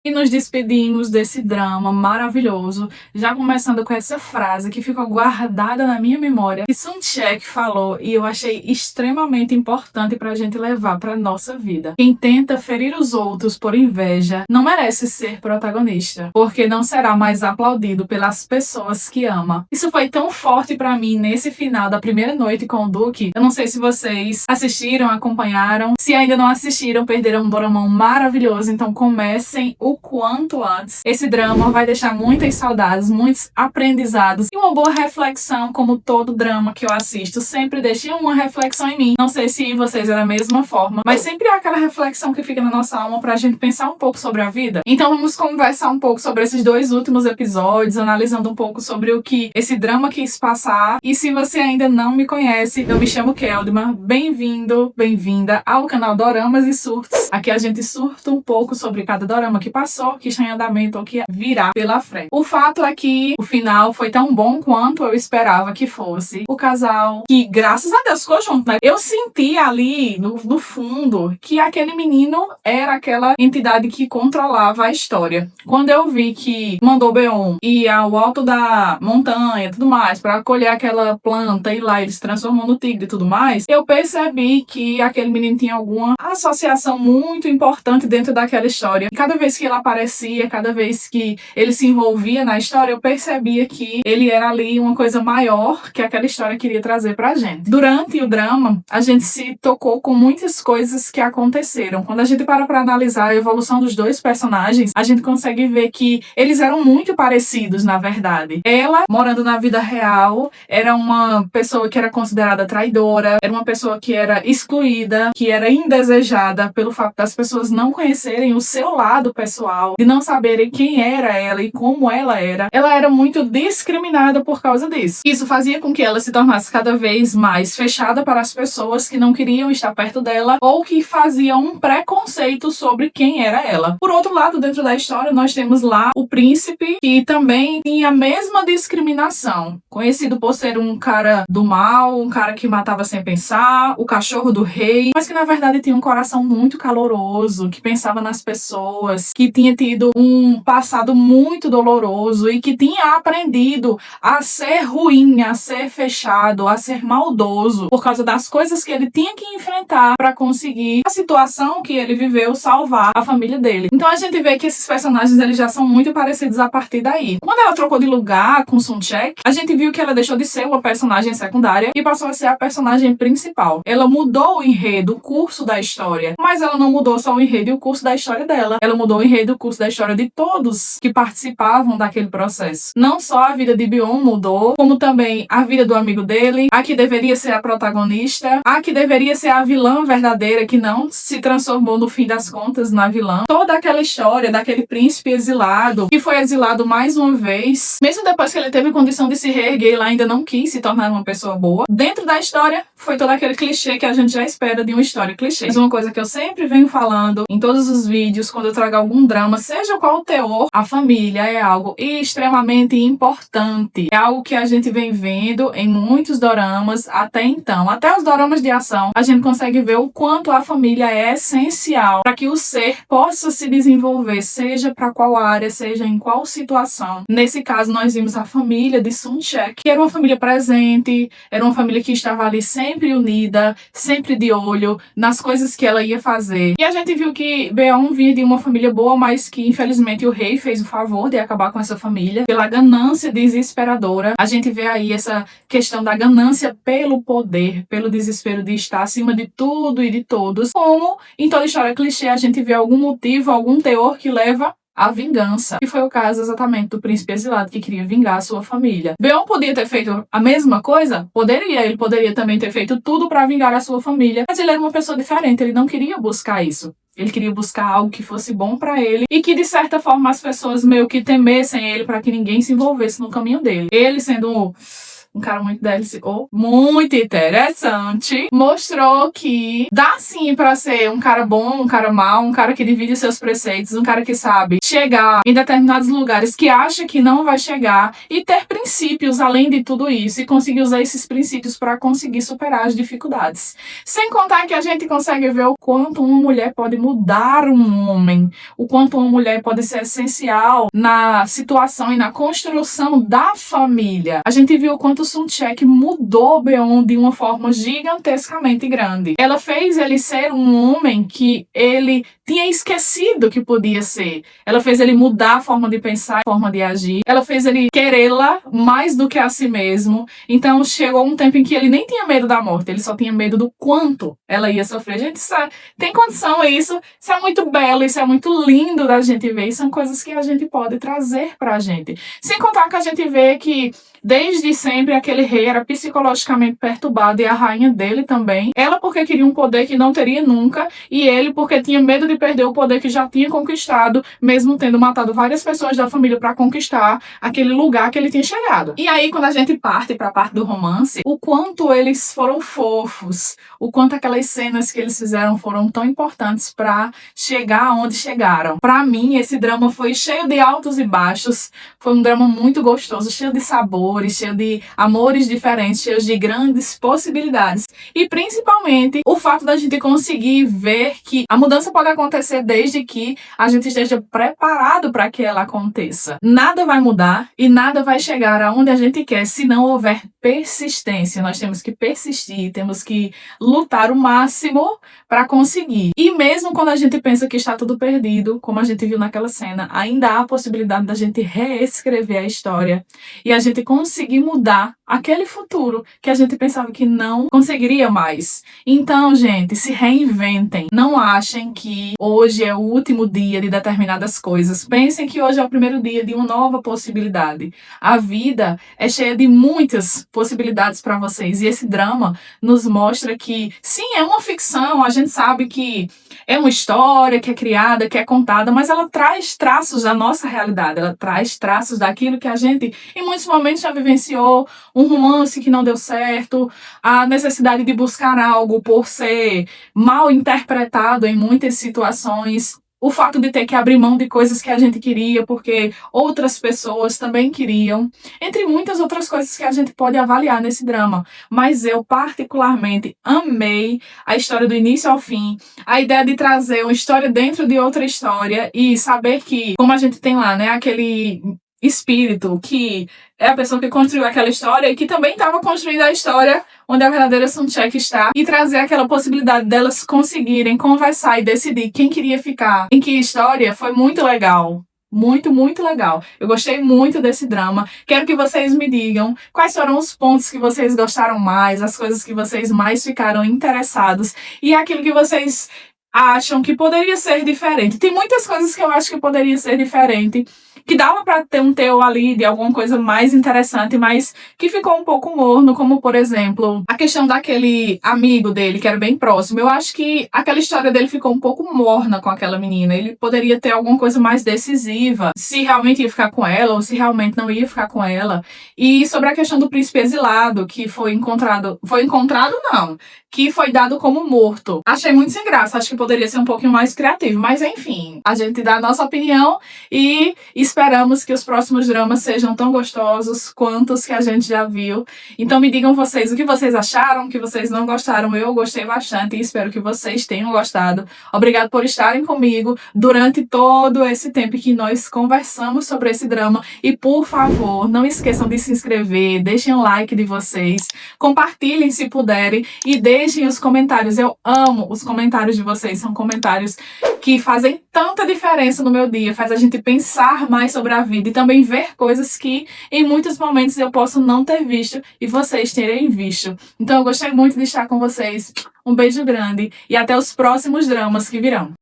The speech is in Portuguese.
E nos despedimos desse drama maravilhoso, já começando com essa frase que ficou guardada na minha memória, que Sun Tse falou e eu achei extremamente importante pra gente levar pra nossa vida. Quem tenta ferir os outros por inveja não merece ser protagonista, porque não será mais aplaudido pelas pessoas que ama. Isso foi tão forte pra mim nesse final da primeira noite com o Duque. Eu não sei se vocês assistiram, acompanharam. Se ainda não assistiram, perderam um doramão maravilhoso, então comecem o quanto antes. Esse drama vai deixar muitas saudades, muitos aprendizados e uma boa reflexão, como todo drama que eu assisto. Sempre deixa uma reflexão em mim. Não sei se em vocês é da mesma forma, mas sempre há aquela reflexão que fica na nossa alma pra gente pensar um pouco sobre a vida. Então vamos conversar um pouco sobre esses dois últimos episódios, analisando um pouco sobre o que esse drama quis passar. E se você ainda não me conhece, eu me chamo Keldma. Bem-vindo, bem-vinda ao canal Doramas e Surtos. Aqui a gente surta um pouco sobre cada dorama que passou, que está em andamento ou que virá pela frente. O fato é que o final foi tão bom quanto eu esperava que fosse. O casal que, graças a Deus, ficou junto, né? Eu senti ali, no fundo, que aquele menino era aquela entidade que controlava a história. Quando eu vi que mandou Beon ir ao alto da montanha e tudo mais, para colher aquela planta e lá ele se transformou no tigre e tudo mais, eu percebi que aquele menino tinha alguma associação muito importante dentro daquela história. E cada vez que ele aparecia, cada vez que ele se envolvia na história, eu percebia que ele era ali uma coisa maior que aquela história queria trazer pra gente. Durante o drama, a gente se tocou com muitas coisas que aconteceram. Quando a gente para pra analisar a evolução dos dois personagens, a gente consegue ver que eles eram muito parecidos, na verdade. Ela, morando na vida real, era uma pessoa que era considerada traidora, era uma pessoa que era excluída, que era indesejada pelo fato das pessoas não conhecerem o seu lado pessoal, de não saberem quem era ela e como ela era muito discriminada por causa disso. Isso fazia com que ela se tornasse cada vez mais fechada para as pessoas que não queriam estar perto dela ou que faziam um preconceito sobre quem era ela. Por outro lado, dentro da história, nós temos lá o príncipe, que também tinha a mesma discriminação, conhecido por ser um cara do mal, um cara que matava sem pensar, o cachorro do rei, mas que na verdade tinha um coração muito caloroso, que pensava nas pessoas, que tinha tido um passado muito doloroso e que tinha aprendido a ser ruim, a ser fechado, a ser maldoso por causa das coisas que ele tinha que enfrentar para conseguir a situação que ele viveu salvar a família dele. Então a gente vê que esses personagens eles já são muito parecidos a partir daí. Quando ela trocou de lugar com Sun Tse, a gente viu que ela deixou de ser uma personagem secundária e passou a ser a personagem principal. Ela mudou o enredo, o curso da história, mas ela não mudou só o enredo e o curso da história dela. Ela mudou o enredo e o curso da história de todos que participavam daquele processo. Não só a vida de Beon mudou, como também a vida do amigo dele, a que deveria ser a protagonista, a que deveria ser a vilã verdadeira, que não se transformou no fim das contas na vilã. Toda aquela história daquele príncipe exilado, que foi exilado mais uma vez, mesmo depois que ele teve condição de se reerguer, ele ainda não quis se tornar uma pessoa boa. Dentro da história, foi todo aquele clichê que a gente já espera de uma história clichê. Mas uma coisa que eu sempre venho falando em todos os vídeos, quando eu trago algum drama, seja qual o teor, a família é algo extremamente importante. É algo que a gente vem vendo em muitos doramas até então. Até os doramas de ação, a gente consegue ver o quanto a família é essencial para que o ser possa se desenvolver, seja para qual área, seja em qual situação. Nesse caso, nós vimos a família de Sun Tse, que era uma família presente, era uma família que estava ali sempre unida, sempre de olho nas coisas que ela ia fazer. E a gente viu que Beon vinha de uma família boa, mas que infelizmente o rei fez o favor de acabar com essa família pela ganância desesperadora. A gente vê aí essa questão da ganância pelo poder, pelo desespero de estar acima de tudo e de todos. Como em toda história clichê, a gente vê algum motivo, algum teor que leva a vingança. E foi o caso exatamente do príncipe exilado que queria vingar a sua família. Beon podia ter feito a mesma coisa? Poderia. Ele poderia também ter feito tudo para vingar a sua família. Mas ele era uma pessoa diferente. Ele não queria buscar isso. Ele queria buscar algo que fosse bom para ele e que, de certa forma, as pessoas meio que temessem ele para que ninguém se envolvesse no caminho dele. Ele sendo um cara muito DLC, muito interessante, mostrou que dá sim pra ser um cara bom, um cara mau, um cara que divide seus preceitos, um cara que sabe chegar em determinados lugares que acha que não vai chegar e ter princípios além de tudo isso e conseguir usar esses princípios para conseguir superar as dificuldades. Sem contar que a gente consegue ver o quanto uma mulher pode mudar um homem, o quanto uma mulher pode ser essencial na situação e na construção da família. A gente viu o quanto Sun Tchek mudou Beon de uma forma gigantescamente grande. Ela fez ele ser um homem que ele tinha esquecido que podia ser. Ela fez ele mudar a forma de pensar, a forma de agir. Ela fez ele querê-la mais do que a si mesmo. Então chegou um tempo em que ele nem tinha medo da morte, ele só tinha medo do quanto ela ia sofrer. Gente, tem condição isso? Isso é muito belo, isso é muito lindo da gente ver. E são coisas que a gente pode trazer pra gente. Sem contar que a gente vê que desde sempre aquele rei era psicologicamente perturbado e a rainha dele também. Ela porque queria um poder que não teria nunca e ele porque tinha medo de perder o poder que já tinha conquistado, mesmo tendo matado várias pessoas da família para conquistar aquele lugar que ele tinha chegado. E aí quando a gente parte para a parte do romance, o quanto eles foram fofos, o quanto aquelas cenas que eles fizeram foram tão importantes para chegar onde chegaram. Para mim esse drama foi cheio de altos e baixos, foi um drama muito gostoso, cheio de sabor, cheio de amores diferentes, cheio de grandes possibilidades. E principalmente o fato da gente conseguir ver que a mudança pode acontecer desde que a gente esteja preparado para que ela aconteça. Nada vai mudar e nada vai chegar aonde a gente quer se não houver persistência. Nós temos que persistir, temos que lutar o máximo para conseguir. E mesmo quando a gente pensa que está tudo perdido, como a gente viu naquela cena, ainda há a possibilidade da gente reescrever a história e a gente conseguir mudar aquele futuro que a gente pensava que não conseguiria mais. Então, gente, se reinventem. Não achem que hoje é o último dia de determinadas coisas. Pensem que hoje é o primeiro dia de uma nova possibilidade. A vida é cheia de muitas possibilidades para vocês. E esse drama nos mostra que, sim, é uma ficção. A gente sabe que é uma história que é criada, que é contada, mas ela traz traços da nossa realidade. Ela traz traços daquilo que a gente, em muitos momentos, já vivenciou. Um romance que não deu certo, a necessidade de buscar algo por ser mal interpretado em muitas situações, o fato de ter que abrir mão de coisas que a gente queria porque outras pessoas também queriam, entre muitas outras coisas que a gente pode avaliar nesse drama. Mas eu particularmente amei a história do início ao fim, a ideia de trazer uma história dentro de outra história e saber que, como a gente tem lá, né, aquele espírito que é a pessoa que construiu aquela história e que também estava construindo a história onde a verdadeira Sun Tchek está, e trazer aquela possibilidade delas conseguirem conversar e decidir quem queria ficar em que história foi muito legal. Muito, muito legal. Eu gostei muito desse drama. Quero que vocês me digam quais foram os pontos que vocês gostaram mais, as coisas que vocês mais ficaram interessados e aquilo que vocês acham que poderia ser diferente. Tem muitas coisas que eu acho que poderia ser diferente, que dava pra ter um teu ali de alguma coisa mais interessante, mas que ficou um pouco morno, como, por exemplo, a questão daquele amigo dele, que era bem próximo. Eu acho que aquela história dele ficou um pouco morna com aquela menina. Ele poderia ter alguma coisa mais decisiva, se realmente ia ficar com ela ou se realmente não ia ficar com ela. E sobre a questão do príncipe exilado, que foi encontrado não, que foi dado como morto. Achei muito sem graça, acho que poderia ser um pouquinho mais criativo, mas enfim, a gente dá a nossa opinião e esperamos que os próximos dramas sejam tão gostosos quanto os que a gente já viu. Então me digam vocês o que vocês acharam, o que vocês não gostaram. Eu gostei bastante e espero que vocês tenham gostado. Obrigado por estarem comigo durante todo esse tempo que nós conversamos sobre esse drama. E por favor, não esqueçam de se inscrever, deixem o like de vocês, compartilhem se puderem e deixem os comentários. Eu amo os comentários de vocês, são comentários que fazem tanta diferença no meu dia, faz a gente pensar mais sobre a vida e também ver coisas que em muitos momentos eu posso não ter visto e vocês terem visto. Então eu gostei muito de estar com vocês. Um beijo grande e até os próximos dramas que virão.